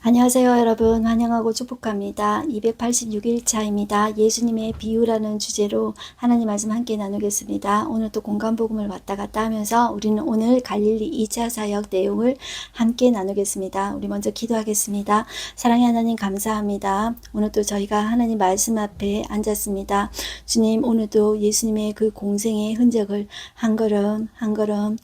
안녕하세요 여러분, 환영하고 축복합니다. 286일차입니다. 예수님의 비유라는 주제로 하나님 말씀 함께 나누겠습니다. 오늘 또 공간복음을 왔다 갔다 하면서 우리는 오늘 갈릴리 2차 사역 내용을 함께 나누겠습니다. 우리 먼저 기도하겠습니다. 사랑의 하나님 감사합니다. 오늘 또 저희가 하나님 말씀 앞에 앉았습니다. 주님, 오늘도 예수님의 그 공생의 흔적을 한 걸음 한 걸음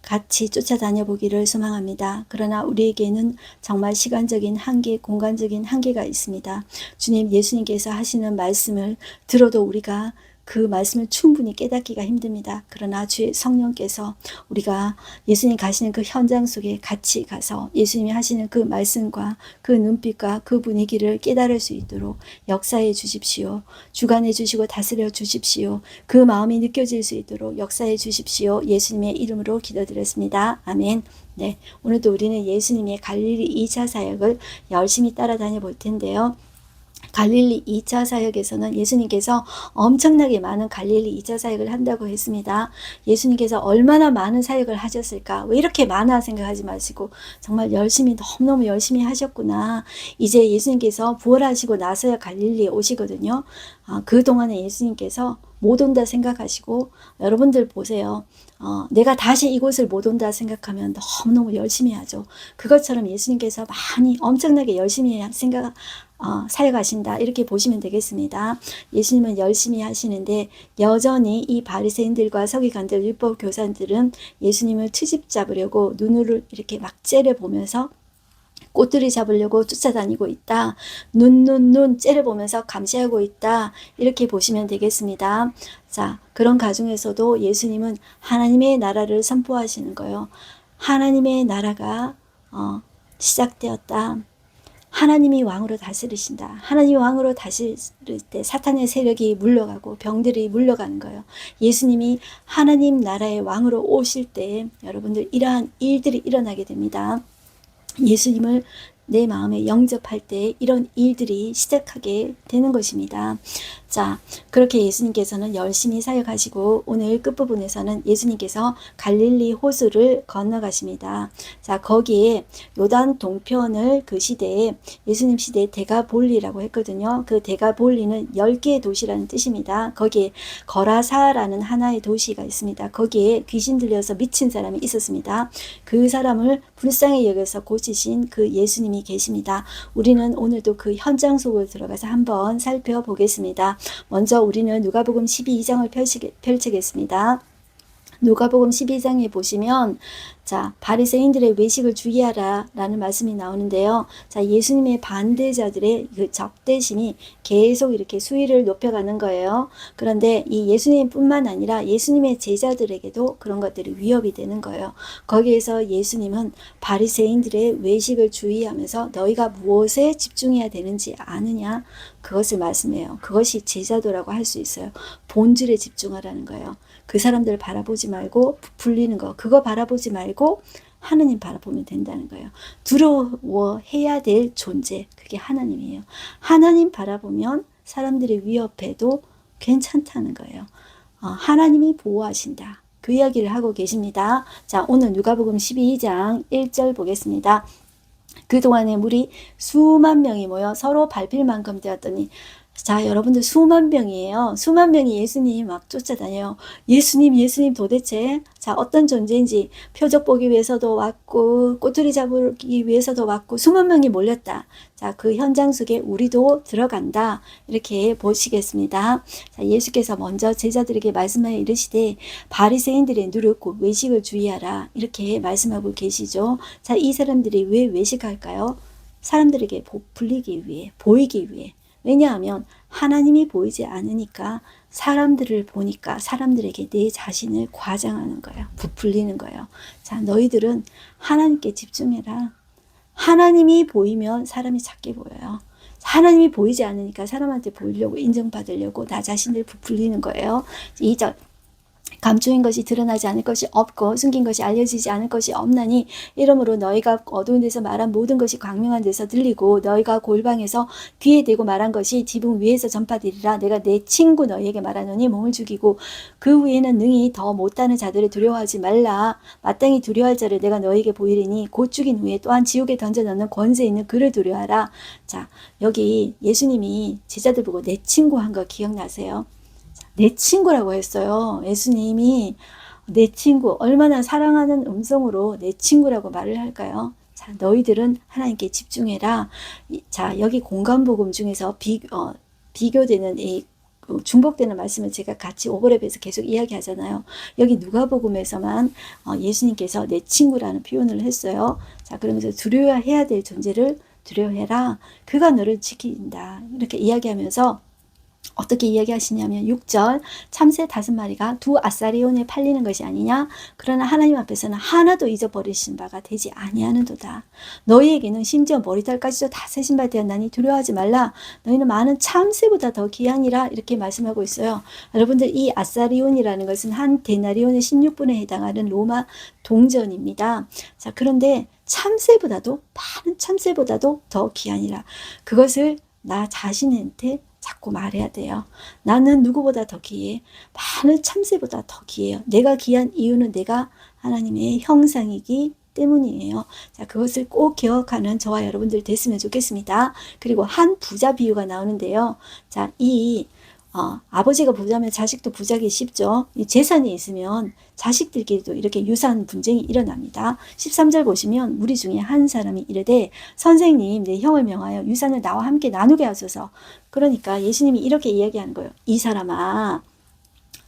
같이 쫓아다녀 보기를 소망합니다. 그러나 우리에게는 정말 시간적인 한계, 공간적인 한계가 있습니다. 주님, 예수님께서 하시는 말씀을 들어도 우리가 그 말씀을 충분히 깨닫기가 힘듭니다. 그러나 주의 성령께서 우리가 예수님 가시는 그 현장 속에 같이 가서 예수님이 하시는 그 말씀과 그 눈빛과 그 분위기를 깨달을 수 있도록 역사해 주십시오. 주관해 주시고 다스려 주십시오. 그 마음이 느껴질 수 있도록 역사해 주십시오. 예수님의 이름으로 기도드렸습니다. 아멘. 네, 오늘도 우리는 예수님의 갈릴리 2차 사역을 열심히 따라다녀 볼 텐데요. 갈릴리 2차 사역에서는 예수님께서 엄청나게 많은 갈릴리 2차 사역을 한다고 했습니다. 예수님께서 얼마나 많은 사역을 하셨을까? 왜 이렇게 많아 생각하지 마시고 정말 열심히 너무너무 열심히 하셨구나. 이제 예수님께서 부활하시고 나서야 갈릴리에 오시거든요. 그동안에 예수님께서 못 온다 생각하시고 여러분들 보세요. 내가 다시 이곳을 못 온다 생각하면 너무너무 열심히 하죠. 그것처럼 예수님께서 많이 엄청나게 열심히 사역하신다 이렇게 보시면 되겠습니다. 예수님은 열심히 하시는데 여전히 이 바리새인들과 서기관들 율법 교사들은 예수님을 트집 잡으려고 눈으로 이렇게 막 째려보면서 꼬투리 잡으려고 쫓아다니고 있다. 눈 째려보면서 감시하고 있다. 이렇게 보시면 되겠습니다. 자, 그런 가중에서도 예수님은 하나님의 나라를 선포하시는 거예요. 하나님의 나라가 시작되었다. 하나님이 왕으로 다스리신다. 하나님이 왕으로 다스릴 때 사탄의 세력이 물러가고 병들이 물러가는 거예요. 예수님이 하나님 나라의 왕으로 오실 때 여러분들 이러한 일들이 일어나게 됩니다. 예수님을 내 마음에 영접할 때 이런 일들이 시작하게 되는 것입니다. 자, 그렇게 예수님께서는 열심히 사역하시고 오늘 끝부분에서는 예수님께서 갈릴리 호수를 건너가십니다. 자, 거기에 요단 동편을 그 시대에 예수님 시대에 데가볼리라고 했거든요. 그 데가볼리는 10개의 도시라는 뜻입니다. 거기에 거라사라는 하나의 도시가 있습니다. 거기에 귀신 들려서 미친 사람이 있었습니다. 그 사람을 불쌍히 여겨서 고치신 그 예수님이 계십니다. 우리는 오늘도 그 현장 속으로 들어가서 한번 살펴보겠습니다. 먼저 우리는 누가복음 12장을 펼치겠습니다. 누가복음 12장에 보시면 자, 바리새인들의 외식을 주의하라 라는 말씀이 나오는데요. 자, 예수님의 반대자들의 그 적대심이 계속 이렇게 수위를 높여가는 거예요. 그런데 이 예수님뿐만 아니라 예수님의 제자들에게도 그런 것들이 위협이 되는 거예요. 거기에서 예수님은 바리새인들의 외식을 주의하면서 너희가 무엇에 집중해야 되는지 아느냐? 그것을 말씀해요. 그것이 제자도라고 할 수 있어요. 본질에 집중하라는 거예요. 그 사람들을 바라보지 말고 부풀리는 거 그거 바라보지 말고 하나님 바라보면 된다는 거예요. 두려워해야 될 존재 그게 하나님이에요. 하나님 바라보면 사람들이 위협해도 괜찮다는 거예요. 하나님이 보호하신다. 그 이야기를 하고 계십니다. 자, 오늘 누가복음 12장 1절 보겠습니다. 그동안에 물이 수만 명이 모여 서로 밟힐 만큼 되었더니 자, 여러분들 수만 명이에요. 수만 명이 예수님 막 쫓아다녀요. 예수님 도대체 자 어떤 존재인지 표적 보기 위해서도 왔고 꼬투리 잡기 위해서도 왔고 수만 명이 몰렸다. 자, 그 현장 속에 우리도 들어간다. 이렇게 보시겠습니다. 자, 예수께서 먼저 제자들에게 말씀하여 이르시되 바리새인들의 누룩 곧 외식을 주의하라. 이렇게 말씀하고 계시죠. 자, 이 사람들이 왜 외식할까요? 사람들에게 불리기 위해, 보이기 위해. 왜냐하면 하나님이 보이지 않으니까 사람들을 보니까 사람들에게 내 자신을 과장하는 거예요. 부풀리는 거예요. 자, 너희들은 하나님께 집중해라. 하나님이 보이면 사람이 작게 보여요. 하나님이 보이지 않으니까 사람한테 보이려고 인정받으려고 나 자신을 부풀리는 거예요. 2절 감추인 것이 드러나지 않을 것이 없고 숨긴 것이 알려지지 않을 것이 없나니 이러므로 너희가 어두운 데서 말한 모든 것이 광명한 데서 들리고 너희가 골방에서 귀에 대고 말한 것이 지붕 위에서 전파되리라. 내가 내 친구 너희에게 말하노니 몸을 죽이고 그 후에는 능히 더 못하는 자들을 두려워하지 말라. 마땅히 두려워할 자를 내가 너희에게 보이리니 곧 죽인 후에 또한 지옥에 던져넣는 권세 있는 그를 두려워하라. 자, 여기 예수님이 제자들 보고 내 친구 한 거 기억나세요? 내 친구라고 했어요. 예수님이 내 친구, 얼마나 사랑하는 음성으로 내 친구라고 말을 할까요? 자, 너희들은 하나님께 집중해라. 자, 여기 공간복음 중에서 비교되는 이 중복되는 말씀을 제가 같이 오버랩해서 계속 이야기하잖아요. 여기 누가복음에서만 예수님께서 내 친구라는 표현을 했어요. 자, 그러면서 두려워해야 될 존재를 두려워해라. 그가 너를 지킨다. 이렇게 이야기하면서 어떻게 이야기하시냐면 6절 참새 5마리가 두 아사리온에 팔리는 것이 아니냐. 그러나 하나님 앞에서는 하나도 잊어버리신 바가 되지 아니하는도다. 너희에게는 심지어 머리털까지도 다 세신 바 되었나니 두려워하지 말라. 너희는 많은 참새보다 더 귀하니라. 이렇게 말씀하고 있어요. 여러분들 이 아사리온이라는 것은 한 데나리온의 16분에 해당하는 로마 동전입니다. 자, 그런데 참새보다도 많은 참새보다도 더 귀하니라. 그것을 나 자신한테 자꾸 말해야 돼요. 나는 누구보다 더 귀해. 많은 참새보다 더 귀해요. 내가 귀한 이유는 내가 하나님의 형상이기 때문이에요. 자, 그것을 꼭 기억하는 저와 여러분들 됐으면 좋겠습니다. 그리고 한 부자 비유가 나오는데요. 자, 아버지가 부자면 자식도 부자기 쉽죠. 이 재산이 있으면 자식들끼리도 이렇게 유산 분쟁이 일어납니다. 13절 보시면 무리 중에 한 사람이 이르되 선생님 내 형을 명하여 유산을 나와 함께 나누게 하소서. 그러니까 예수님이 이렇게 이야기하는 거예요. 이 사람아,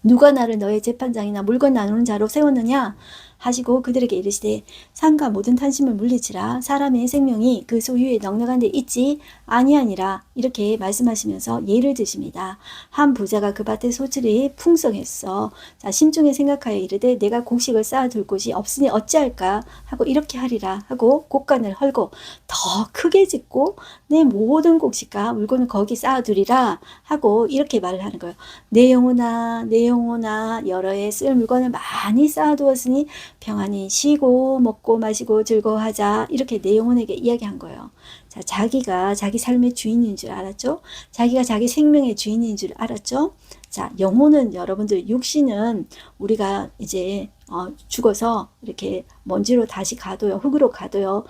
누가 나를 너의 재판장이나 물건 나누는 자로 세웠느냐 하시고 그들에게 이르시되 산과 모든 탄심을 물리치라. 사람의 생명이 그 소유에 넉넉한 데 있지 아니하니라. 이렇게 말씀하시면서 예를 드십니다. 한 부자가 그 밭의 소출이 풍성했어. 자, 심중에 생각하여 이르되 내가 곡식을 쌓아둘 곳이 없으니 어찌할까 하고 이렇게 하리라 하고 곡간을 헐고 더 크게 짓고 내 모든 곡식과 물건을 거기 쌓아두리라 하고 이렇게 말을 하는 거예요. 내 영혼아 여러 해 쓸 물건을 많이 쌓아두었으니 평안히 쉬고 먹고 마시고 즐거워하자. 이렇게 내 영혼에게 이야기한 거예요. 자, 자기가 자기 삶의 주인인 줄 알았죠? 자기가 자기 생명의 주인인 줄 알았죠? 자, 영혼은 여러분들, 육신은 우리가 이제 죽어서 이렇게 먼지로 다시 가도요, 흙으로 가도요,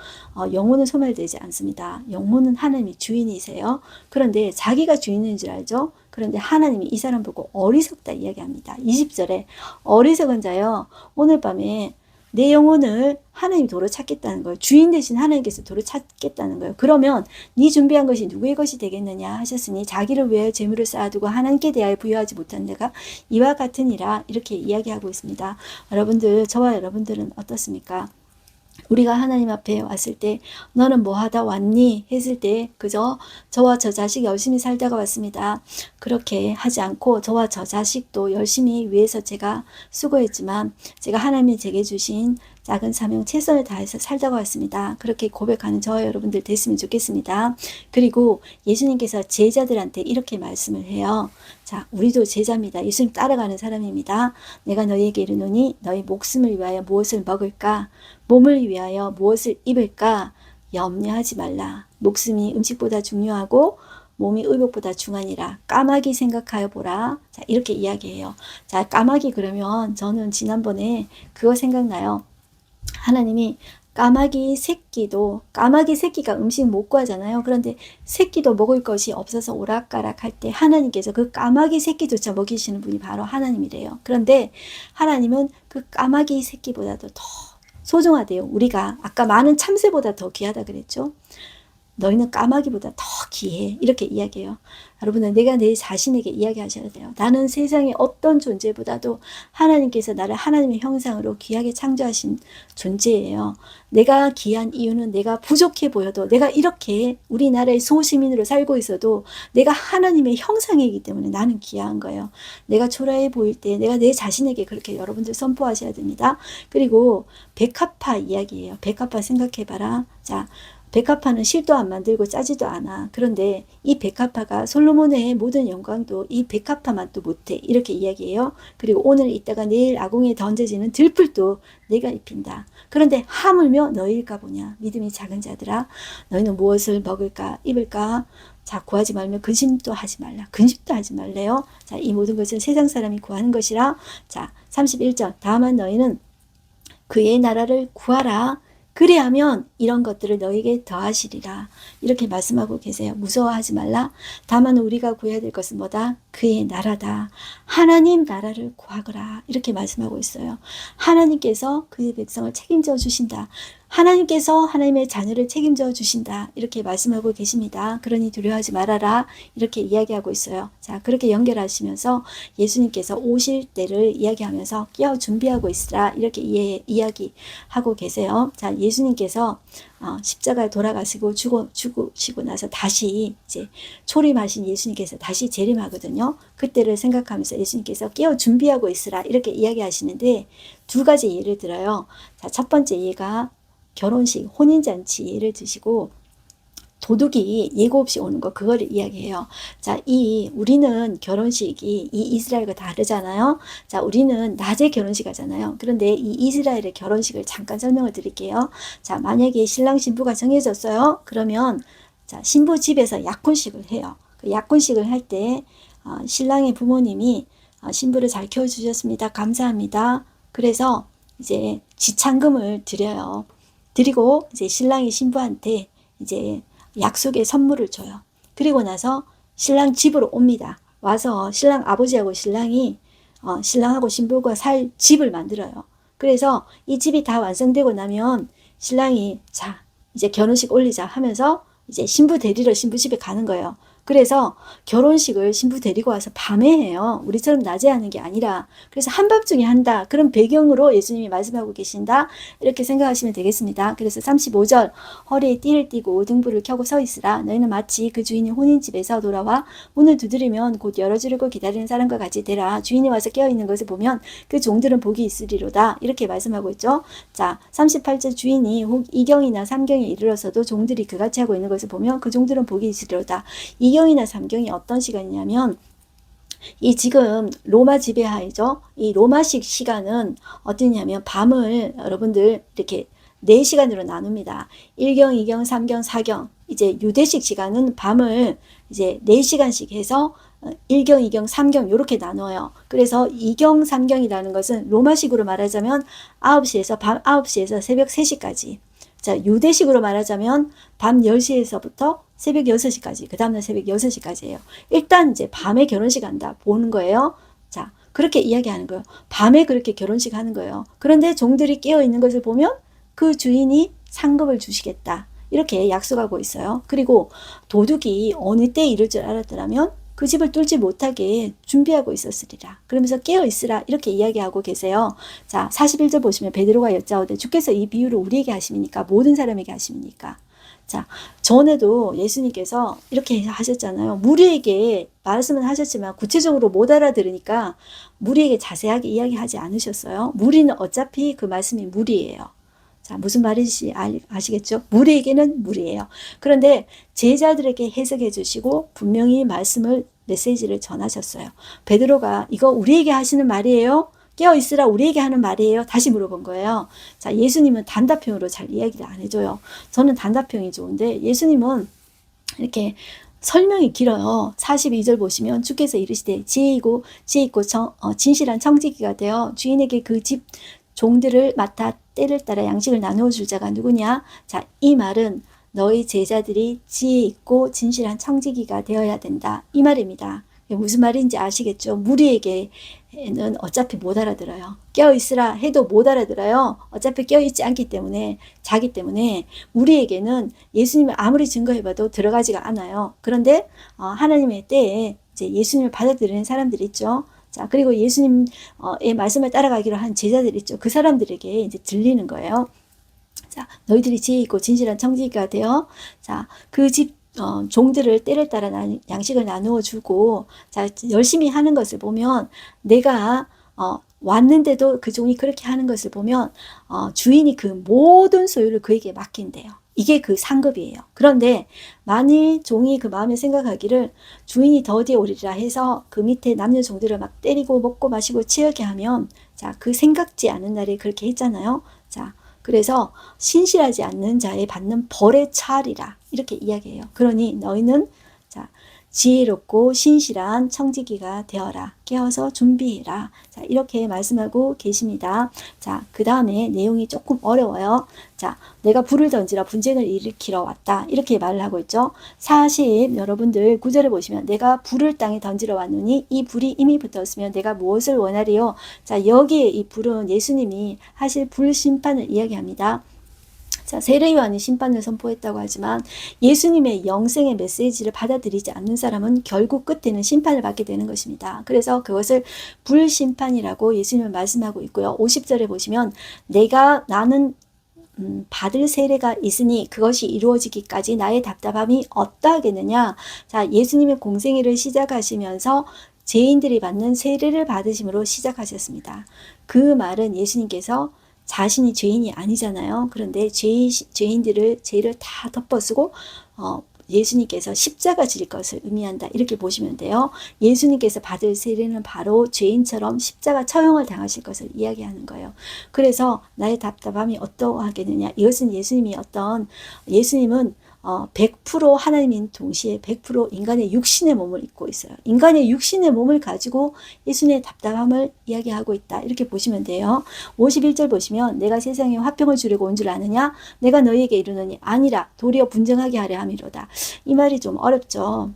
영혼은 소멸되지 않습니다. 영혼은 하나님이 주인이세요. 그런데 자기가 주인인 줄 알죠? 그런데 하나님이 이 사람 보고 어리석다 이야기합니다. 20절에 어리석은 자여 오늘 밤에 내 영혼을 하나님이 도로 찾겠다는 거예요. 주인 대신 하나님께서 도로 찾겠다는 거예요. 그러면 네 준비한 것이 누구의 것이 되겠느냐 하셨으니 자기를 위하여 재물을 쌓아두고 하나님께 대하여 부여하지 못한 자가 이와 같으니라. 이렇게 이야기하고 있습니다. 여러분들, 저와 여러분들은 어떻습니까? 우리가 하나님 앞에 왔을 때 너는 뭐 하다 왔니? 했을 때 그저 저와 저 자식 열심히 살다가 왔습니다. 그렇게 하지 않고 저와 저 자식도 열심히 위해서 제가 수고했지만 제가 하나님이 제게 주신 작은 사명 최선을 다해서 살다가 왔습니다. 그렇게 고백하는 저와 여러분들 됐으면 좋겠습니다. 그리고 예수님께서 제자들한테 이렇게 말씀을 해요. 자, 우리도 제자입니다. 예수님 따라가는 사람입니다. 내가 너희에게 이르노니 너희 목숨을 위하여 무엇을 먹을까? 몸을 위하여 무엇을 입을까? 염려하지 말라. 목숨이 음식보다 중요하고 몸이 의복보다 중하니라. 까마귀 생각하여 보라. 자, 이렇게 이야기해요. 자, 까마귀 그러면 저는 지난번에 그거 생각나요. 하나님이 까마귀 새끼가 음식 못 구하잖아요. 그런데 새끼도 먹을 것이 없어서 오락가락 할 때 하나님께서 그 까마귀 새끼조차 먹이시는 분이 바로 하나님이래요. 그런데 하나님은 그 까마귀 새끼보다도 더 소중하대요. 우리가 아까 많은 참새보다 더 귀하다 그랬죠. 너희는 까마귀보다 더 귀해. 이렇게 이야기해요. 여러분은 내가 내 자신에게 이야기하셔야 돼요. 나는 세상의 어떤 존재보다도 하나님께서 나를 하나님의 형상으로 귀하게 창조하신 존재예요. 내가 귀한 이유는 내가 부족해 보여도 내가 이렇게 우리나라의 소시민으로 살고 있어도 내가 하나님의 형상이기 때문에 나는 귀한 거예요. 내가 초라해 보일 때 내가 내 자신에게 그렇게 여러분들 선포하셔야 됩니다. 그리고 백합화 이야기예요. 백합화 생각해봐라. 자, 백합화는 실도 안 만들고 짜지도 않아. 그런데 이 백합화가 솔로몬의 모든 영광도 이 백합화만 또 못해. 이렇게 이야기해요. 그리고 오늘 있다가 내일 아궁이에 던져지는 들풀도 내가 입힌다. 그런데 하물며 너희일까 보냐. 믿음이 작은 자들아, 너희는 무엇을 먹을까 입을까. 자, 구하지 말며 근심도 하지 말라. 근심도 하지 말래요. 자, 이 모든 것은 세상 사람이 구하는 것이라. 자, 31절. 다만 너희는 그의 나라를 구하라. 그리하면 이런 것들을 너에게 더하시리라. 이렇게 말씀하고 계세요. 무서워하지 말라. 다만 우리가 구해야 될 것은 뭐다? 그의 나라다. 하나님 나라를 구하거라. 이렇게 말씀하고 있어요. 하나님께서 그의 백성을 책임져 주신다. 하나님께서 하나님의 자녀를 책임져 주신다. 이렇게 말씀하고 계십니다. 그러니 두려워하지 말아라. 이렇게 이야기하고 있어요. 자, 그렇게 연결하시면서 예수님께서 오실 때를 이야기하면서 깨어 준비하고 있으라. 이렇게 이야기하고 계세요. 자, 예수님께서 십자가에 돌아가시고 죽으시고 나서 다시 이제 초림하신 예수님께서 다시 재림하거든요. 그때를 생각하면서 예수님께서 깨어 준비하고 있으라. 이렇게 이야기하시는데 두 가지 예를 들어요. 자, 첫 번째 예가 결혼식, 혼인잔치 예를 드시고 도둑이 예고 없이 오는 거 그거를 이야기해요. 자, 우리는 결혼식이 이 이스라엘과 다르잖아요. 자, 우리는 낮에 결혼식 하잖아요. 그런데 이 이스라엘의 결혼식을 잠깐 설명을 드릴게요. 자, 만약에 신랑 신부가 정해졌어요. 그러면 자, 신부 집에서 약혼식을 해요. 그 약혼식을 할 때 신랑의 부모님이 신부를 잘 키워주셨습니다. 감사합니다. 그래서 이제 지창금을 드려요. 드리고 이제 신랑이 신부한테 이제 약속의 선물을 줘요. 그리고 나서 신랑 집으로 옵니다. 와서 신랑 아버지하고 신랑이 신랑하고 신부가 살 집을 만들어요. 그래서 이 집이 다 완성되고 나면 신랑이 자 이제 결혼식 올리자 하면서 이제 신부 데리러 신부 집에 가는 거예요. 그래서 결혼식을 신부 데리고 와서 밤에 해요. 우리처럼 낮에 하는 게 아니라. 그래서 한밤중에 한다. 그런 배경으로 예수님이 말씀하고 계신다. 이렇게 생각하시면 되겠습니다. 그래서 35절 허리에 띠를 띠고 등불을 켜고 서 있으라. 너희는 마치 그 주인이 혼인집에서 돌아와 문을 두드리면 곧 열어주려고 기다리는 사람과 같이 되라. 주인이 와서 깨어있는 것을 보면 그 종들은 복이 있으리로다. 이렇게 말씀하고 있죠. 자, 38절 주인이 혹 2경이나 3경에 이르러서도 종들이 그같이 하고 있는 것을 보면 그 종들은 복이 있으리로다. 2경이나 3경이 어떤 시간이냐면 이 지금 로마 지배하이죠. 이 로마식 시간은 어떠냐면 밤을 여러분들 이렇게 4시간으로 나눕니다. 1경, 2경, 3경, 4경. 이제 유대식 시간은 밤을 이제 4시간씩 해서 1경, 2경, 3경 이렇게 나눠요. 그래서 2경, 3경이라는 것은 로마식으로 말하자면 9시에서 밤 9시에서 새벽 3시까지. 자, 유대식으로 말하자면 밤 10시에서부터 새벽 6시까지, 그 다음날 새벽 6시까지예요. 일단 이제 밤에 결혼식 한다 보는 거예요. 자, 그렇게 이야기하는 거예요. 밤에 그렇게 결혼식 하는 거예요. 그런데 종들이 깨어 있는 것을 보면 그 주인이 상급을 주시겠다. 이렇게 약속하고 있어요. 그리고 도둑이 어느 때 이럴 줄 알았더라면 그 집을 뚫지 못하게 준비하고 있었으리라. 그러면서 깨어 있으라. 이렇게 이야기하고 계세요. 자, 41절 보시면 베드로가 여짜오되 주께서 이 비유를 우리에게 하심이니까 모든 사람에게 하심이니까. 자, 전에도 예수님께서 이렇게 하셨잖아요. 무리에게 말씀은 하셨지만 구체적으로 못 알아들으니까 무리에게 자세하게 이야기하지 않으셨어요. 무리는 어차피 그 말씀이 무리예요. 자, 무슨 말인지 아시겠죠? 무리에게는 무리예요. 그런데 제자들에게 해석해 주시고 분명히 메시지를 전하셨어요. 베드로가 이거 우리에게 하시는 말이에요? 깨어 있으라 우리에게 하는 말이에요? 다시 물어본 거예요. 자, 예수님은 단답형으로 잘 이야기를 안 해줘요. 저는 단답형이 좋은데 예수님은 이렇게 설명이 길어요. 42절 보시면 주께서 이르시되 지혜 있고 진실한 청지기가 되어 주인에게 그 집 종들을 맡아 때를 따라 양식을 나누어 줄 자가 누구냐? 자, 이 말은 너희 제자들이 지혜 있고 진실한 청지기가 되어야 된다. 이 말입니다. 무슨 말인지 아시겠죠? 무리에게는 어차피 못 알아들어요. 깨어있으라 해도 못 알아들어요. 어차피 깨어있지 않기 때문에, 자기 때문에 무리에게는 예수님을 아무리 증거해봐도 들어가지가 않아요. 그런데 하나님의 때에 이제 예수님을 받아들이는 사람들이 있죠. 자, 그리고 예수님의 말씀을 따라가기로 한 제자들 있죠. 그 사람들에게 이제 들리는 거예요. 자, 너희들이 지혜 있고 진실한 청지기가 되어, 자, 그 집 종들을 때를 따라 양식을 나누어 주고, 자, 열심히 하는 것을 보면, 내가 왔는데도 그 종이 그렇게 하는 것을 보면 주인이 그 모든 소유를 그에게 맡긴대요. 이게 그 상급이에요. 그런데 만일 종이 그 마음에 생각하기를 주인이 더디에 오리라 해서 그 밑에 남녀 종들을 막 때리고 먹고 마시고 취하게 하면, 자, 그 생각지 않은 날에 그렇게 했잖아요. 자, 그래서 신실하지 않는 자에 받는 벌의 차리라 이렇게 이야기해요. 그러니 너희는 자, 지혜롭고 신실한 청지기가 되어라. 깨어서 준비해라. 자, 이렇게 말씀하고 계십니다. 자, 그 다음에 내용이 조금 어려워요. 자, 내가 불을 던지러 분쟁을 일으키러 왔다. 이렇게 말을 하고 있죠. 40 여러분들 9절에 보시면 내가 불을 땅에 던지러 왔노니 이 불이 이미 붙었으면 내가 무엇을 원하리요? 자, 여기에 이 불은 예수님이 하실 불 심판을 이야기합니다. 자, 세례요한이 심판을 선포했다고 하지만 예수님의 영생의 메시지를 받아들이지 않는 사람은 결국 끝에는 심판을 받게 되는 것입니다. 그래서 그것을 불심판이라고 예수님은 말씀하고 있고요. 50절에 보시면 나는 받을 세례가 있으니 그것이 이루어지기까지 나의 답답함이 어떠하겠느냐. 자, 예수님의 공생애를 시작하시면서 죄인들이 받는 세례를 받으심으로 시작하셨습니다. 그 말은 예수님께서 자신이 죄인이 아니잖아요. 그런데 죄인들을 죄를 다 덮어쓰고 예수님께서 십자가 질 것을 의미한다. 이렇게 보시면 돼요. 예수님께서 받을 세례는 바로 죄인처럼 십자가 처형을 당하실 것을 이야기하는 거예요. 그래서 나의 답답함이 어떠하겠느냐. 이것은 예수님은 100% 하나님인 동시에 100% 인간의 육신의 몸을 입고 있어요. 인간의 육신의 몸을 가지고 예수님의 답답함을 이야기하고 있다. 이렇게 보시면 돼요. 51절 보시면 내가 세상에 화평을 주려고 온 줄 아느냐? 내가 너희에게 이르노니 아니라 도리어 분쟁하게 하려 함이로다. 이 말이 좀 어렵죠.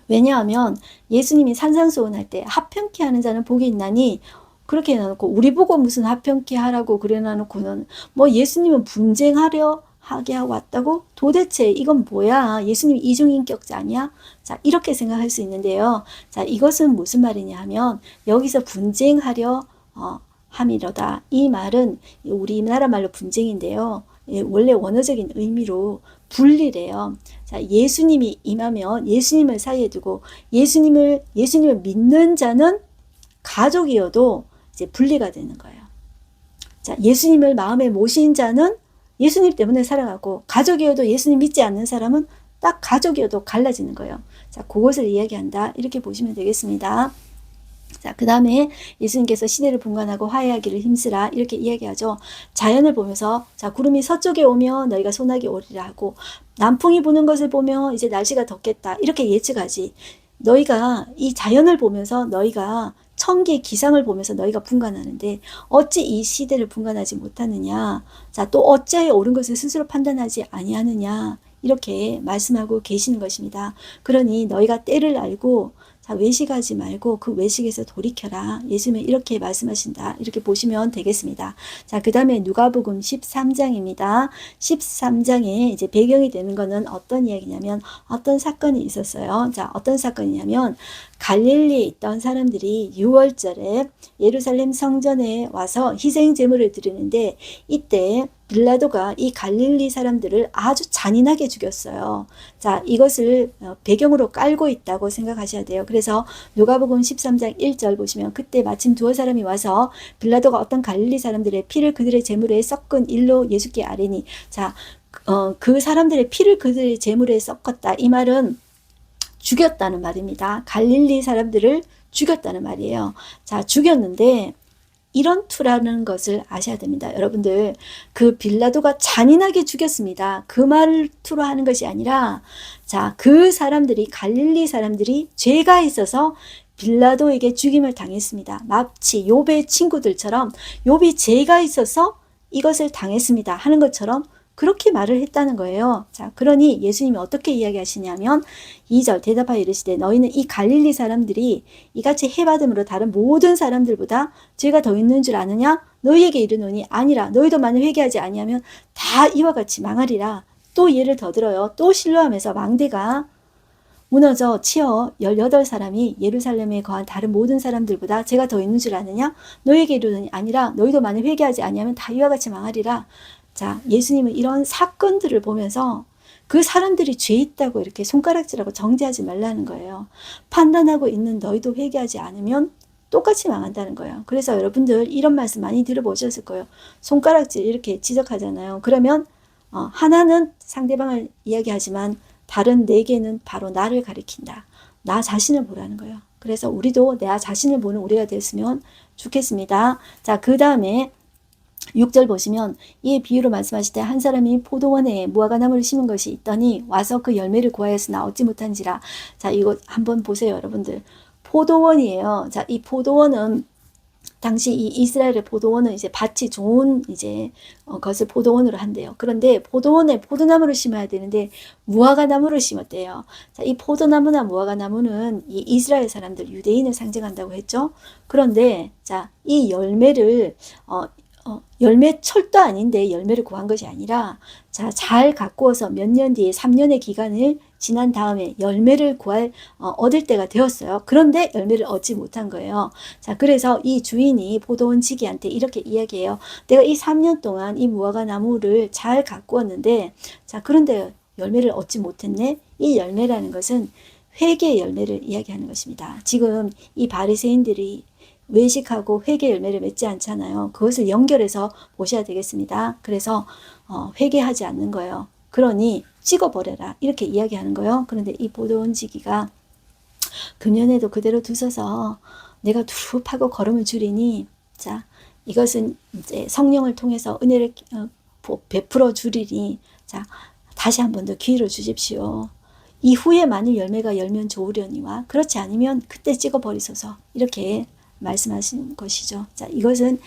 왜냐하면 예수님이 산상수훈할 때 화평케 하는 자는 복이 있나니 그렇게 해놓고 우리 보고 무슨 화평케 하라고 그래 놔놓고는 뭐 예수님은 분쟁하려 하게 하고 왔다고? 도대체 이건 뭐야? 예수님 이중인격자 아니야? 자, 이렇게 생각할 수 있는데요. 자, 이것은 무슨 말이냐 하면 여기서 분쟁하려 함이로다. 이 말은 우리나라 말로 분쟁인데요. 원래 원어적인 의미로 분리래요. 자, 예수님이 임하면 예수님을 사이에 두고 예수님을 믿는 자는 가족이어도 이제 분리가 되는 거예요. 자, 예수님을 마음에 모신 자는 예수님 때문에 살아가고 가족이어도 예수님 믿지 않는 사람은 딱 가족이어도 갈라지는 거예요. 자, 그것을 이야기한다. 이렇게 보시면 되겠습니다. 자, 그 다음에 예수님께서 시대를 분간하고 화해하기를 힘쓰라. 이렇게 이야기하죠. 자연을 보면서 자, 구름이 서쪽에 오면 너희가 소나기 오리라 하고 남풍이 부는 것을 보면 이제 날씨가 덥겠다. 이렇게 예측하지. 너희가 이 자연을 보면서 너희가 천기의 기상을 보면서 너희가 분간하는데 어찌 이 시대를 분간하지 못하느냐. 자, 또 어찌 옳은 것을 스스로 판단하지 아니하느냐. 이렇게 말씀하고 계시는 것입니다. 그러니 너희가 때를 알고 자, 외식하지 말고 그 외식에서 돌이켜라. 예수님은 이렇게 말씀하신다. 이렇게 보시면 되겠습니다. 자, 그 다음에 누가복음 13장입니다. 13장에 이제 배경이 되는 거는 어떤 이야기냐면 어떤 사건이 있었어요. 자, 어떤 사건이냐면 갈릴리에 있던 사람들이 6월절에 예루살렘 성전에 와서 희생 제물을 드리는데 이때 빌라도가 이 갈릴리 사람들을 아주 잔인하게 죽였어요. 자, 이것을 배경으로 깔고 있다고 생각하셔야 돼요. 그래서 누가복음 13장 1절 보시면 그때 마침 두어 사람이 와서 빌라도가 어떤 갈릴리 사람들의 피를 그들의 제물에 섞은 일로 예수께 아뢰니 자, 그 사람들의 피를 그들의 제물에 섞었다. 이 말은 죽였다는 말입니다. 갈릴리 사람들을 죽였다는 말이에요. 자, 죽였는데 이런 투라는 것을 아셔야 됩니다. 여러분들, 그 빌라도가 잔인하게 죽였습니다. 그 말을 투로 하는 것이 아니라 자, 그 사람들이 갈릴리 사람들이 죄가 있어서 빌라도에게 죽임을 당했습니다. 마치 욥의 친구들처럼 욥이 죄가 있어서 이것을 당했습니다 하는 것처럼 그렇게 말을 했다는 거예요. 자, 그러니 예수님이 어떻게 이야기하시냐면 2절 대답하여 이르시되 너희는 이 갈릴리 사람들이 이같이 해받음으로 다른 모든 사람들보다 죄가 더 있는 줄 아느냐? 너희에게 이르노니 아니라 너희도 만일 회개하지 아니하면 다 이와 같이 망하리라. 또 예를 더 들어요. 또 실로암에서 망대가 무너져 치어 18사람이 예루살렘에 거한 다른 모든 사람들보다 죄가 더 있는 줄 아느냐? 너희에게 이르노니 아니라 너희도 만일 회개하지 아니하면 다 이와 같이 망하리라. 자, 예수님은 이런 사건들을 보면서 그 사람들이 죄 있다고 이렇게 손가락질하고 정죄하지 말라는 거예요. 판단하고 있는 너희도 회개하지 않으면 똑같이 망한다는 거예요. 그래서 여러분들 이런 말씀 많이 들어보셨을 거예요. 손가락질 이렇게 지적하잖아요. 그러면 하나는 상대방을 이야기하지만 다른 네 개는 바로 나를 가리킨다. 나 자신을 보라는 거예요. 그래서 우리도 내 자신을 보는 우리가 됐으면 좋겠습니다. 자, 그 다음에 6절 보시면 이 비유로 말씀하실 때 한 사람이 포도원에 무화과나무를 심은 것이 있더니 와서 그 열매를 구하였으나 얻지 못한지라. 자, 이거 한번 보세요, 여러분들. 포도원이에요. 자, 이 포도원은 당시 이 이스라엘의 포도원은 이제 밭이 좋은 이제 것을 포도원으로 한대요. 그런데 포도원에 포도나무를 심어야 되는데 무화과나무를 심었대요. 자, 이 포도나무나 무화과나무는 이 이스라엘 사람들 유대인을 상징한다고 했죠. 그런데 자, 이 열매를 열매 철도 아닌데 열매를 구한 것이 아니라 자, 잘 가꾸어서 몇 년 뒤에 3년의 기간을 지난 다음에 열매를 얻을 때가 되었어요. 그런데 열매를 얻지 못한 거예요. 자, 그래서 이 주인이 포도원 지기한테 이렇게 이야기해요. 내가 이 3년 동안 이 무화과 나무를 잘 가꾸었는데 자, 그런데 열매를 얻지 못했네. 이 열매라는 것은 회개의 열매를 이야기하는 것입니다. 지금 이 바리새인들이 외식하고 회개 열매를 맺지 않잖아요. 그것을 연결해서 보셔야 되겠습니다. 그래서 회개하지 않는 거예요. 그러니 찍어버려라 이렇게 이야기하는 거예요. 그런데 이 포도원 지기가 금년에도 그대로 두셔서 내가 두릅하고 걸음을 줄이니 자, 이것은 이제 성령을 통해서 은혜를 베풀어 주리니 자, 다시 한 번 더 기회를 주십시오. 이후에 만일 열매가 열면 좋으려니와 그렇지 않으면 그때 찍어버리소서 이렇게 말씀하신 것이죠. 자, 이것은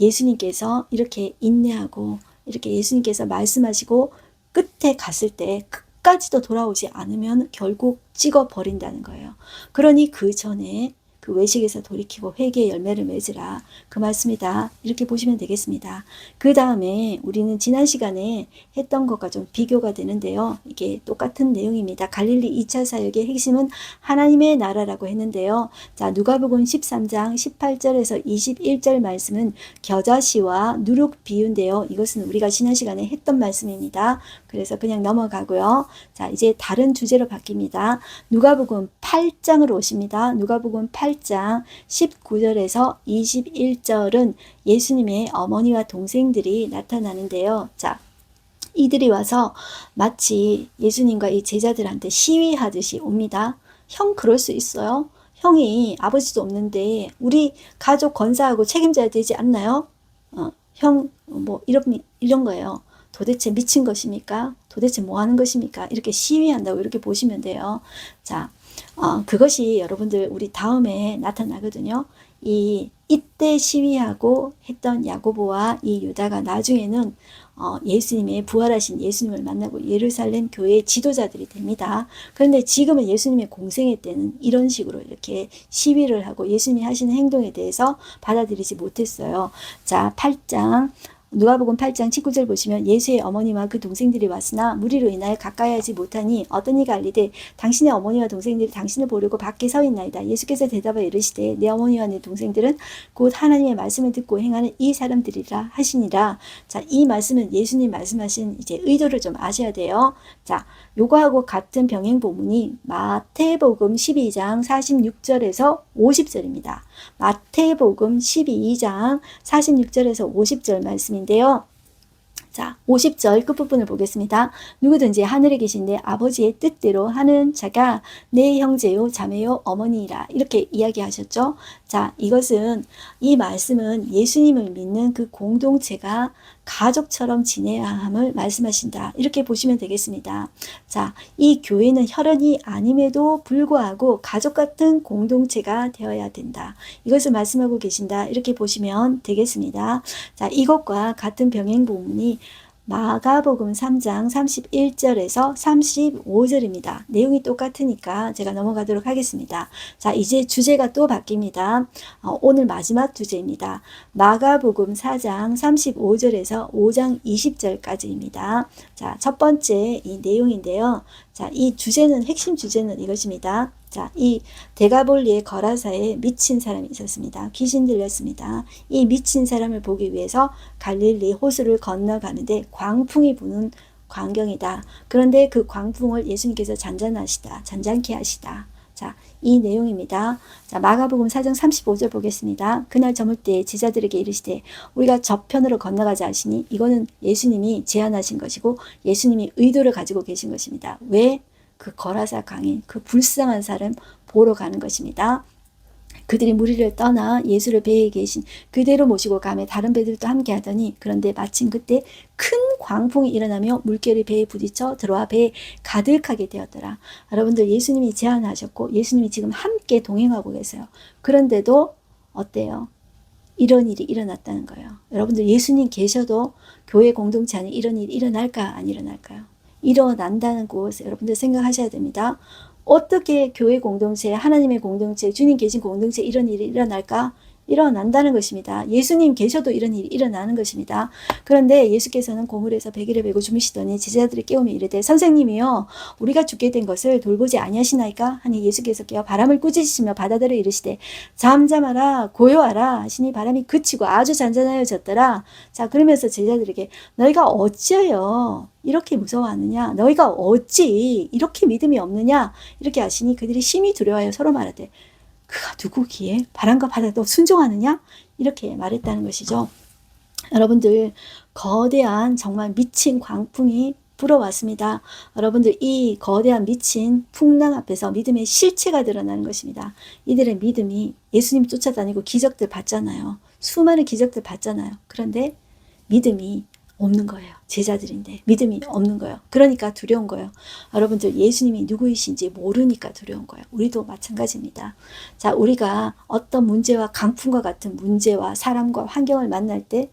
예수님께서 이렇게 인내하고 이렇게 예수님께서 말씀하시고 끝에 갔을 때 끝까지도 돌아오지 않으면 결국 찍어버린다는 거예요. 그러니 그 전에 그 외식에서 돌이키고 회개의 열매를 맺으라. 그 말씀이다. 이렇게 보시면 되겠습니다. 그 다음에 우리는 지난 시간에 했던 것과 좀 비교가 되는데요. 이게 똑같은 내용입니다. 갈릴리 2차 사역의 핵심은 하나님의 나라라고 했는데요. 자, 누가복음 13장 18절에서 21절 말씀은 겨자씨와 누룩 비유인데요. 이것은 우리가 지난 시간에 했던 말씀입니다. 그래서 그냥 넘어가고요. 자, 이제 다른 주제로 바뀝니다. 누가복음 8장으로 오십니다. 누가복음 8장 19절에서 21절은 예수님의 어머니와 동생들이 나타나는데요. 자, 이들이 와서 마치 예수님과 이 제자들한테 시위하듯이 옵니다. 형 그럴 수 있어요? 형이 아버지도 없는데 우리 가족 건사하고 책임져야 되지 않나요? 형 뭐 이런 거예요. 도대체 미친 것입니까? 도대체 뭐 하는 것입니까? 이렇게 시위한다고 이렇게 보시면 돼요. 자, 그것이 여러분들 우리 다음에 나타나거든요. 이때 시위하고 했던 야고보와 이 유다가 나중에는 예수님의 부활하신 예수님을 만나고 예루살렘 교회의 지도자들이 됩니다. 그런데 지금은 예수님의 공생애 때는 이런 식으로 이렇게 시위를 하고 예수님이 하시는 행동에 대해서 받아들이지 못했어요. 자, 8장 누가복음 8장 19절 보시면 예수의 어머니와 그 동생들이 왔으나 무리로 인하여 가까이 하지 못하니 어떤 이가 알리되 당신의 어머니와 동생들이 당신을 보려고 밖에 서 있나이다. 예수께서 대답하여 이르시되 내 어머니와 내 동생들은 곧 하나님의 말씀을 듣고 행하는 이 사람들이라 하시니라. 자, 이 말씀은 예수님 말씀하신 이제 의도를 좀 아셔야 돼요. 자, 요거하고 같은 병행 본문이 마태복음 12장 46절에서 50절입니다. 마태복음 12장 46절에서 50절 말씀인데요. 자, 50절 끝부분을 보겠습니다. 누구든지 하늘에 계신 내 아버지의 뜻대로 하는 자가 내 형제요 자매요 어머니이라 이렇게 이야기하셨죠. 자, 이 말씀은 예수님을 믿는 그 공동체가 가족처럼 지내야 함을 말씀하신다. 이렇게 보시면 되겠습니다. 자, 이 교회는 혈연이 아님에도 불구하고 가족 같은 공동체가 되어야 된다. 이것을 말씀하고 계신다. 이렇게 보시면 되겠습니다. 자, 이것과 같은 병행 본문이 마가복음 3장 31절에서 35절입니다. 내용이 똑같으니까 제가 넘어가도록 하겠습니다. 자, 이제 주제가 또 바뀝니다. 오늘 마지막 주제입니다. 마가복음 4장 35절에서 5장 20절까지입니다. 자, 첫 번째 이 내용인데요. 자, 이 주제는 핵심 주제는 이것입니다. 자, 이 데가볼리의 거라사에 미친 사람이 있었습니다. 귀신 들렸습니다. 이 미친 사람을 보기 위해서 갈릴리 호수를 건너가는데 광풍이 부는 광경이다. 그런데 그 광풍을 예수님께서 잔잔케 하시다. 자, 이 내용입니다. 자, 마가복음 4장 35절 보겠습니다. 그날 저물 때 제자들에게 이르시되 우리가 저편으로 건너가자 하시니, 이거는 예수님이 제안하신 것이고 예수님이 의도를 가지고 계신 것입니다. 왜? 그 거라사 강인 그 불쌍한 사람 보러 가는 것입니다. 그들이 무리를 떠나 예수를 배에 계신 그대로 모시고 가며 다른 배들도 함께 하더니, 그런데 마침 그때 큰 광풍이 일어나며 물결이 배에 부딪혀 들어와 배에 가득하게 되었더라. 여러분들, 예수님이 제안하셨고 예수님이 지금 함께 동행하고 계세요. 그런데도 어때요? 이런 일이 일어났다는 거예요. 여러분들, 예수님 계셔도 교회 공동체 안에 이런 일이 일어날까 안 일어날까요? 일어난다는 것을 여러분들 생각하셔야 됩니다. 어떻게 교회 공동체, 하나님의 공동체, 주님 계신 공동체 이런 일이 일어날까? 일어난다는 것입니다. 예수님 계셔도 이런 일이 일어나는 것입니다. 그런데 예수께서는 고물에서 베개를 베고 주무시더니 제자들이 깨우며 이르되 선생님이여, 우리가 죽게 된 것을 돌보지 아니하시나이까 하니, 예수께서 깨어 바람을 꾸짖으시며 바다들을 이르시되 잠잠하라 고요하라 하시니 바람이 그치고 아주 잔잔하여졌더라. 자, 그러면서 제자들에게 너희가 어찌하여 이렇게 무서워하느냐, 너희가 어찌 이렇게 믿음이 없느냐, 이렇게 하시니 그들이 심히 두려워하여 서로 말하되 그가 누구기에 바람과 바다도 순종하느냐, 이렇게 말했다는 것이죠. 여러분들, 거대한 정말 미친 광풍이 불어왔습니다. 여러분들, 이 거대한 미친 풍랑 앞에서 믿음의 실체가 드러나는 것입니다. 이들의 믿음이, 예수님 쫓아다니고 기적들 봤잖아요. 수많은 기적들 봤잖아요. 그런데 믿음이 없는 거예요. 제자들인데 믿음이 없는 거예요. 그러니까 두려운 거예요. 여러분들, 예수님이 누구이신지 모르니까 두려운 거예요. 우리도 마찬가지입니다. 자, 우리가 어떤 문제와 강풍과 같은 문제와 사람과 환경을 만날 때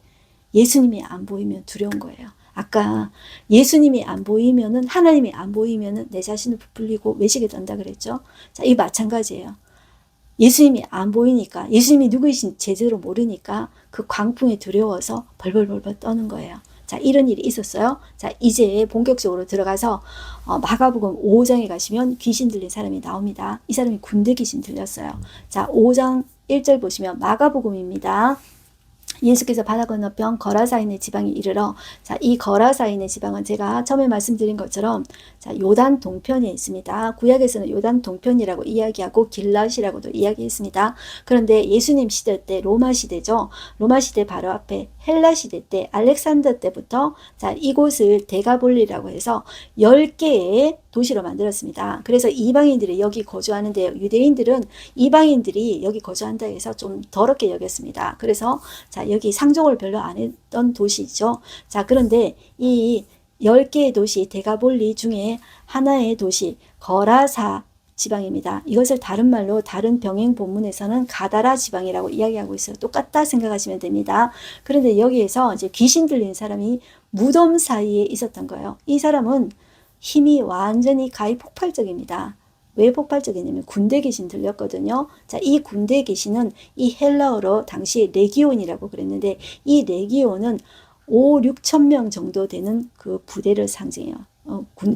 예수님이 안 보이면 두려운 거예요. 아까 예수님이 안 보이면은, 하나님이 안 보이면은 내 자신을 부풀리고 외식에 던다 그랬죠. 자, 이 마찬가지예요. 예수님이 안 보이니까, 예수님이 누구이신지 제대로 모르니까 그 광풍에 두려워서 벌벌벌벌 떠는 거예요. 자, 이런 일이 있었어요. 자, 이제 본격적으로 들어가서 마가복음 5장에 가시면 귀신 들린 사람이 나옵니다. 이 사람이 군대 귀신 들렸어요. 자, 5장 1절 보시면 마가복음입니다. 예수께서 바다 건너편 거라사인의 지방에 이르러, 자, 이 거라사인의 지방은 제가 처음에 말씀드린 것처럼, 자, 요단 동편에 있습니다. 구약에서는 요단 동편이라고 이야기하고 길랏이라고도 이야기했습니다. 그런데 예수님 시대 때 로마 시대죠. 로마 시대 바로 앞에 헬라 시대 때, 알렉산더 때부터, 자, 이곳을 데가볼리라고 해서 10개의 도시로 만들었습니다. 그래서 이방인들이 여기 거주하는데, 유대인들은 이방인들이 여기 거주한다 해서 좀 더럽게 여겼습니다. 그래서 자, 여기 상종을 별로 안 했던 도시죠. 자, 그런데 이 10개의 도시 데가볼리 중에 하나의 도시 거라사 지방입니다. 이것을 다른 말로 다른 병행 본문에서는 가다라 지방이라고 이야기하고 있어요. 똑같다 생각하시면 됩니다. 그런데 여기에서 이제 귀신 들린 사람이 무덤 사이에 있었던 거예요. 이 사람은 힘이 완전히 가히 폭발적입니다. 왜 폭발적이냐면 군대 귀신 들렸거든요. 자, 이 군대 귀신은 이 헬라어로 당시 레기온이라고 그랬는데, 이 레기온은 5-6천 명 정도 되는 그 부대를 상징해요.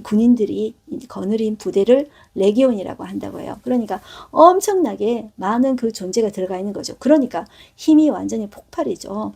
군인들이 거느린 부대를 레기온이라고 한다고 해요. 그러니까 엄청나게 많은 그 존재가 들어가 있는 거죠. 그러니까 힘이 완전히 폭발이죠.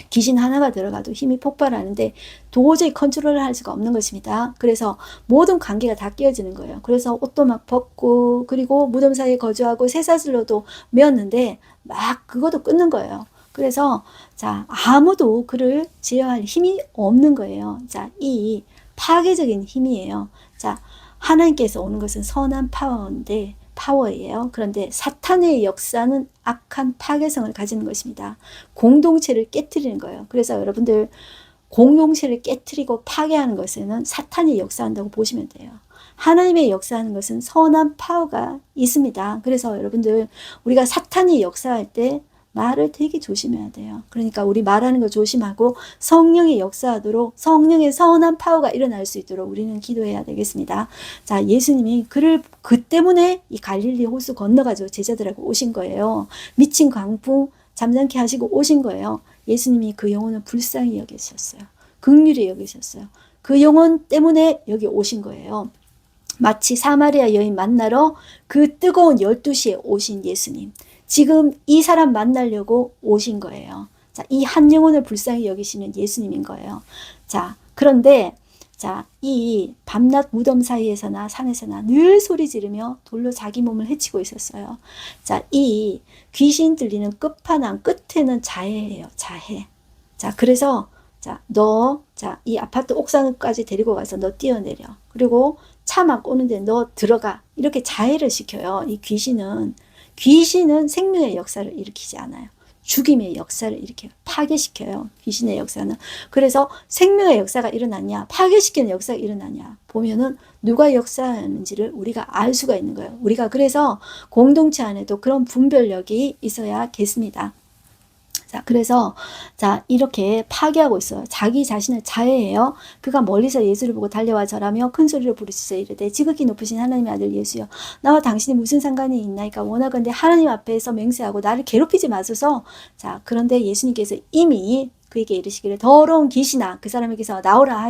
귀신 하나가 들어가도 힘이 폭발하는데 도저히 컨트롤을 할 수가 없는 것입니다. 그래서 모든 관계가 다 깨어지는 거예요. 그래서 옷도 막 벗고, 그리고 무덤 사이에 거주하고 쇠사슬로도 메었는데 막 그것도 끊는 거예요. 그래서 자, 아무도 그를 제어할 힘이 없는 거예요. 자, 이 파괴적인 힘이에요. 자, 하나님께서 오는 것은 선한 파워예요. 그런데 사탄의 역사는 악한 파괴성을 가지는 것입니다. 공동체를 깨트리는 거예요. 그래서 여러분들, 공동체를 깨트리고 파괴하는 것에는 사탄이 역사한다고 보시면 돼요. 하나님의 역사하는 것은 선한 파워가 있습니다. 그래서 여러분들, 우리가 사탄이 역사할 때 말을 되게 조심해야 돼요. 그러니까 우리 말하는 거 조심하고 성령이 역사하도록, 성령의 선한 파워가 일어날 수 있도록 우리는 기도해야 되겠습니다. 자, 예수님이 그 때문에 이 갈릴리 호수 건너가지고 제자들하고 오신 거예요. 미친 광풍 잠잠케 하시고 오신 거예요. 예수님이 그 영혼을 불쌍히 여기셨어요. 긍휼히 여기셨어요. 그 영혼 때문에 여기 오신 거예요. 마치 사마리아 여인 만나러 그 뜨거운 12시에 오신 예수님. 지금 이 사람 만나려고 오신 거예요. 자, 이 한 영혼을 불쌍히 여기시는 예수님인 거예요. 자, 그런데 자, 이 밤낮 무덤 사이에서나 산에서나 늘 소리 지르며 돌로 자기 몸을 해치고 있었어요. 자, 이 귀신 들리는 끝판왕 끝에는 자해예요. 자해. 자, 그래서 자, 이 아파트 옥상까지 데리고 가서 너 뛰어내려. 그리고 차 막 오는데 너 들어가. 이렇게 자해를 시켜요. 이 귀신은 생명의 역사를 일으키지 않아요. 죽임의 역사를 일으켜요. 파괴시켜요. 귀신의 역사는. 그래서 생명의 역사가 일어났냐, 파괴시키는 역사가 일어났냐 보면은 누가 역사하는지를 우리가 알 수가 있는 거예요. 우리가 그래서 공동체 안에도 그런 분별력이 있어야겠습니다. 자, 그래서 자, 이렇게 파괴하고 있어요. 자기 자신을 자해해요. 그가 멀리서 예수를 보고 달려와 절하며 큰 소리로 부르짖어 이르되 지극히 높으신 하나님의 아들 예수여, 나와 당신이 무슨 상관이 있나이까? 원하건대 하나님 앞에서 맹세하고 나를 괴롭히지 마소서. 자, 그런데 예수님께서 이미 그에게 이르시기를 더러운 귀신아, 그 사람에게서 나오라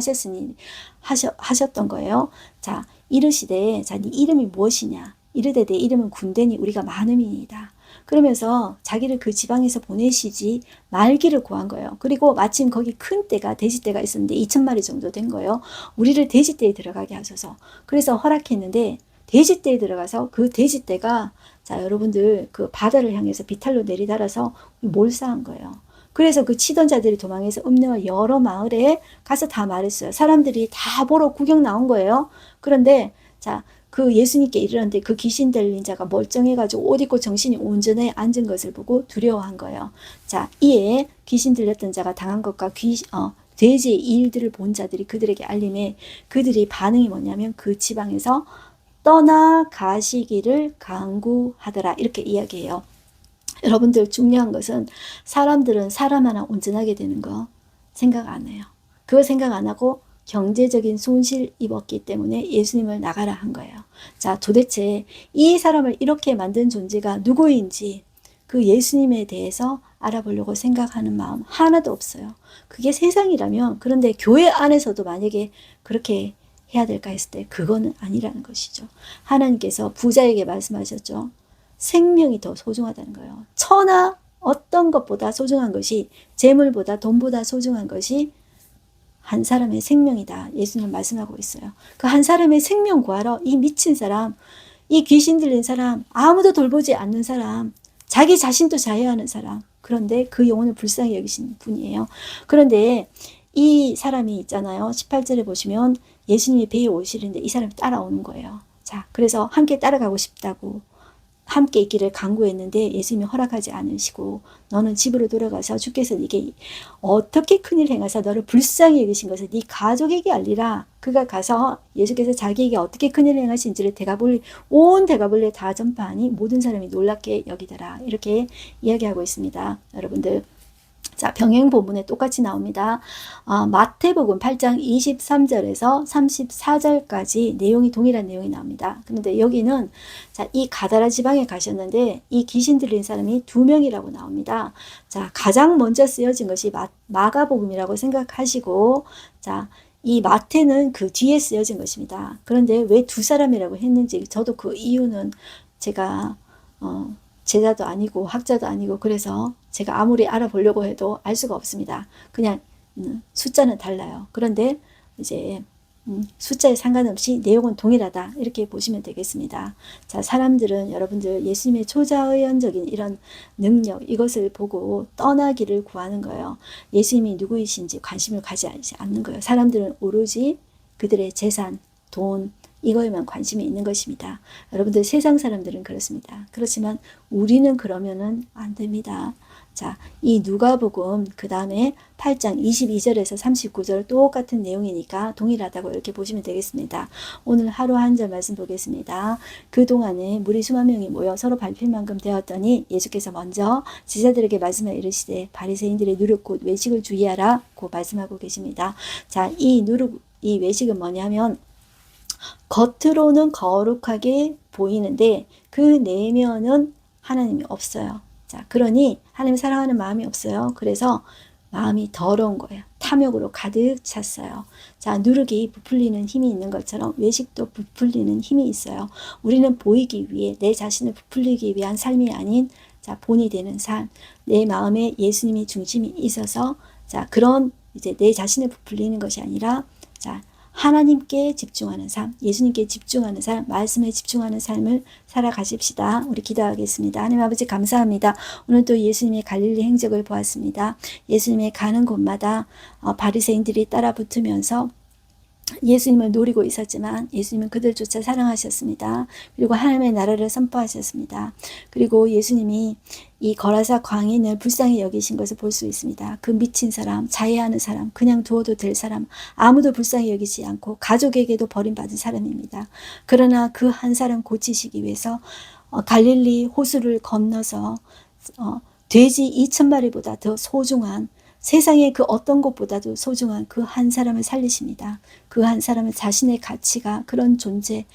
하셨던 거예요. 자, 이르시되 자, 네 이름이 무엇이냐? 이르되 내 이름은 군대니 우리가 많음이니이다. 그러면서 자기를 그 지방에서 보내시지 말기를 구한 거예요. 그리고 마침 거기 큰 떼가, 돼지떼가 있었는데 2,000마리 정도 된 거예요. 우리를 돼지떼에 들어가게 하소서. 그래서 허락했는데 돼지떼에 들어가서 그 돼지떼가 자, 여러분들 그 바다를 향해서 비탈로 내리달아서 몰사한 거예요. 그래서 그 치던 자들이 도망해서 읍내와 여러 마을에 가서 다 말했어요. 사람들이 다 보러 구경 나온 거예요. 그런데 자, 그 예수님께 이르렀는데 그 귀신 들린 자가 멀쩡해가지고 옷 입고 정신이 온전해 앉은 것을 보고 두려워한 거예요. 자, 이에 귀신 들렸던 자가 당한 것과 돼지의 일들을 본 자들이 그들에게 알림해 그들이 반응이 뭐냐면 그 지방에서 떠나가시기를 강구하더라. 이렇게 이야기해요. 여러분들 중요한 것은 사람들은 사람 하나 온전하게 되는 거 생각 안 해요. 그거 생각 안 하고 경제적인 손실 입었기 때문에 예수님을 나가라 한 거예요. 자, 도대체 이 사람을 이렇게 만든 존재가 누구인지 그 예수님에 대해서 알아보려고 생각하는 마음 하나도 없어요. 그게 세상이라면, 그런데 교회 안에서도 만약에 그렇게 해야 될까 했을 때 그거는 아니라는 것이죠. 하나님께서 부자에게 말씀하셨죠. 생명이 더 소중하다는 거예요. 천하 어떤 것보다 소중한 것이, 재물보다 돈보다 소중한 것이 한 사람의 생명이다. 예수님은 말씀하고 있어요. 그 한 사람의 생명 구하러 이 미친 사람, 이 귀신 들린 사람, 아무도 돌보지 않는 사람, 자기 자신도 자해하는 사람, 그런데 그 영혼을 불쌍히 여기신 분이에요. 그런데 이 사람이 있잖아요. 18절에 보시면 예수님이 배에 오시는데 이 사람이 따라오는 거예요. 자, 그래서 함께 따라가고 싶다고 함께 있기를 간구했는데 예수님이 허락하지 않으시고 너는 집으로 돌아가서 주께서 네게 어떻게 큰일 행하사 너를 불쌍히 여기신 것을 네 가족에게 알리라. 그가 가서 예수께서 자기에게 어떻게 큰일 행하신지를 온 데가볼리에 다 전파하니 모든 사람이 놀랍게 여기더라. 이렇게 이야기하고 있습니다. 여러분들, 자, 병행 본문에 똑같이 나옵니다. 마태복음 8장 23절에서 34절까지 내용이 동일한 내용이 나옵니다. 그런데 여기는 자, 이 가다라 지방에 가셨는데 이 귀신 들린 사람이 2명이라고 나옵니다. 자, 가장 먼저 쓰여진 것이 마가복음이라고 생각하시고, 자, 이 마태는 그 뒤에 쓰여진 것입니다. 그런데 왜 2사람이라고 했는지 저도 그 이유는 제가 제자도 아니고 학자도 아니고 그래서 제가 아무리 알아보려고 해도 알 수가 없습니다. 그냥 숫자는 달라요. 그런데 이제 숫자에 상관없이 내용은 동일하다. 이렇게 보시면 되겠습니다. 자, 사람들은 여러분들 예수님의 초자연적인 이런 능력, 이것을 보고 떠나기를 구하는 거예요. 예수님이 누구이신지 관심을 가지지 않는 거예요. 사람들은 오로지 그들의 재산, 돈, 이거에만 관심이 있는 것입니다. 여러분들 세상 사람들은 그렇습니다. 그렇지만 우리는 그러면은 안 됩니다. 자, 이 누가복음 그 다음에 8장 22절에서 39절 똑같은 내용이니까 동일하다고 이렇게 보시면 되겠습니다. 오늘 하루 한 절 말씀 보겠습니다. 그동안에 무리 수만 명이 모여 서로 밟힐 만큼 되었더니 예수께서 먼저 제자들에게 말씀을 이르시되 바리새인들의 누룩 곧 외식을 주의하라 고 말씀하고 계십니다. 자, 이 외식은 뭐냐면 겉으로는 거룩하게 보이는데 그 내면은 하나님이 없어요. 자, 그러니 하나님 사랑하는 마음이 없어요. 그래서 마음이 더러운 거예요. 탐욕으로 가득 찼어요. 자, 누룩이 부풀리는 힘이 있는 것처럼 외식도 부풀리는 힘이 있어요. 우리는 보이기 위해 내 자신을 부풀리기 위한 삶이 아닌 자, 본이 되는 삶, 내 마음에 예수님이 중심이 있어서 자, 그런 이제 내 자신을 부풀리는 것이 아니라 자, 하나님께 집중하는 삶, 예수님께 집중하는 삶, 말씀에 집중하는 삶을 살아가십시다. 우리 기도하겠습니다. 하나님 아버지 감사합니다. 오늘 또 예수님의 갈릴리 행적을 보았습니다. 예수님의 가는 곳마다 바리새인들이 따라 붙으면서 예수님을 노리고 있었지만 예수님은 그들조차 사랑하셨습니다. 그리고 하나님의 나라를 선포하셨습니다. 그리고 예수님이 이 거라사 광인을 불쌍히 여기신 것을 볼 수 있습니다. 그 미친 사람, 자해하는 사람, 그냥 두어도 될 사람, 아무도 불쌍히 여기지 않고 가족에게도 버림받은 사람입니다. 그러나 그 한 사람 고치시기 위해서 갈릴리 호수를 건너서 돼지 2,000마리보다 더 소중한, 세상의 그 어떤 것보다도 소중한 그 한 사람을 살리십니다. 그 한 사람은 자신의 가치가 그런 존재,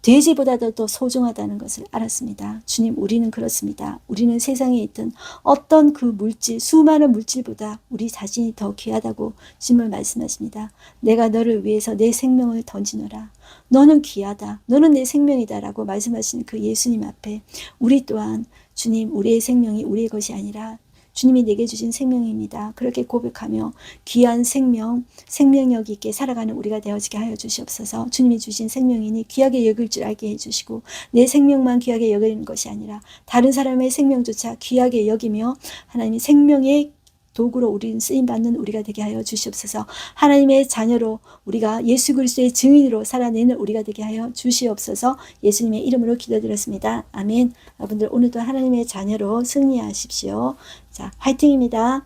돼지보다도 더 소중하다는 것을 알았습니다. 주님, 우리는 그렇습니다. 우리는 세상에 있던 어떤 그 물질, 수많은 물질보다 우리 자신이 더 귀하다고 주님을 말씀하십니다. 내가 너를 위해서 내 생명을 던지노라. 너는 귀하다. 너는 내 생명이다. 라고 말씀하시는 그 예수님 앞에 우리 또한 주님, 우리의 생명이 우리의 것이 아니라 주님이 내게 주신 생명입니다. 그렇게 고백하며 귀한 생명, 생명력 있게 살아가는 우리가 되어지게 하여 주시옵소서. 주님이 주신 생명이니 귀하게 여길 줄 알게 해주시고 내 생명만 귀하게 여기는 것이 아니라 다른 사람의 생명조차 귀하게 여기며 하나님의 생명의 도구로 우리는 쓰임받는 우리가 되게 하여 주시옵소서. 하나님의 자녀로 우리가 예수 그리스도의 증인으로 살아내는 우리가 되게 하여 주시옵소서. 예수님의 이름으로 기도드렸습니다. 아멘. 여러분들 오늘도 하나님의 자녀로 승리하십시오. 자, 화이팅입니다.